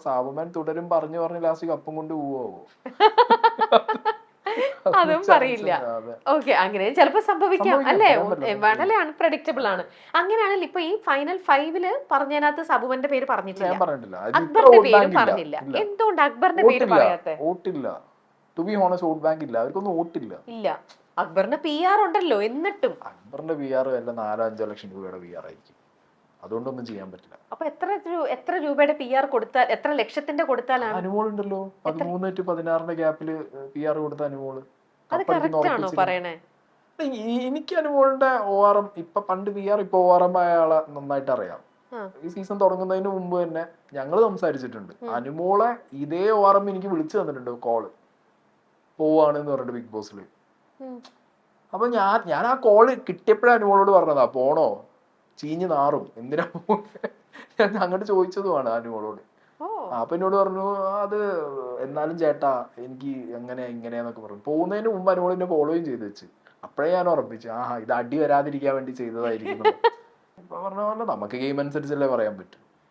സാബുമാൻ തുടരും പറഞ്ഞു പറഞ്ഞ് ലാസ്റ്റ് കപ്പും കൊണ്ട് പോവോ? അതും പറയില്ല. ഓക്കെ, അങ്ങനെ ചിലപ്പോ സംഭവിക്കാം അല്ലേ? വളരെ അൺപ്രഡിക്റ്റബിൾ ആണ്. അങ്ങനെയാണെങ്കിൽ ഇപ്പൊ ഈ ഫൈനൽ 5 പറഞ്ഞതിനകത്ത് സബുമന്റെ പേര് പറഞ്ഞിട്ടില്ല, അക്ബറിന്റെ പേരും പറഞ്ഞില്ല. എന്തുകൊണ്ട് അക്ബറിന്റെ പേര് പറയാത്തെ? വോട്ടില്ല. To be honest vote bank ഇല്ല, അവർക്കൊന്നും വോട്ടില്ല. ഇല്ല, അക്ബറിന് PR ഉണ്ടല്ലോ. എന്നിട്ടും അക്ബറിന്റെ PR വല്ല 4-5 ലക്ഷം രൂപയുടെ PR ആയിരിക്കും. അതുകൊണ്ടൊന്നും ചെയ്യാൻ പറ്റില്ല. അപ്പൊ എത്ര രൂപയുടെ PR കൊടുത്താൽ, എത്ര ലക്ഷത്തിന്റെ കൊടുത്താലാണ്? അനുമോളുണ്ടല്ലോ 13 to 16 ഗ്യാപ്പില് PR കൊടുത്ത അനുമോള്. അത് കറക്റ്റ് ആണോ പറയണേ? എനിക്ക് അനുമോളിന്റെ ORM ഇപ്പൊ പണ്ട് PR ഇപ്പൊ ORM ആയ ആളെ നന്നായിട്ട് അറിയാം. ഈ സീസൺ തുടങ്ങുന്നതിന് മുമ്പ് തന്നെ ഞങ്ങള് സംസാരിച്ചിട്ടുണ്ട്. അനുമോളെ ഇതേ ORM എനിക്ക് വിളിച്ചു തന്നിട്ടുണ്ട്, കോള് പോവാണെന്ന് പറഞ്ഞിട്ട് ബിഗ് ബോസിൽ. അപ്പൊ ഞാൻ ആ കോള് കിട്ടിയപ്പോഴേ അനുമോളോട് പറഞ്ഞതാ, പോണോ, ചീഞ്ഞ് നാറും, എന്തിനാ ഞാൻ അങ്ങോട്ട് ചോദിച്ചതുമാണ് അനുമോളോട്. അപ്പൊ എന്നോട് പറഞ്ഞു അത് എന്നാലും ചേട്ടാ എനിക്ക് എങ്ങനെ ഇങ്ങനെയാന്നൊക്കെ പറഞ്ഞു. പോകുന്നതിന് മുമ്പ് അനുമോൾ എന്നെ ഫോളോയും ചെയ്ത് വെച്ച്. അപ്പഴേ ഞാൻ ഉറപ്പിച്ചു, ഇത് അടി വരാതിരിക്കാൻ വേണ്ടി ചെയ്തതായിരിക്കും. ഇപ്പൊ പറഞ്ഞ പോലെ നമുക്ക് ഗെയിം അനുസരിച്ചല്ലേ പറയാൻ പറ്റും.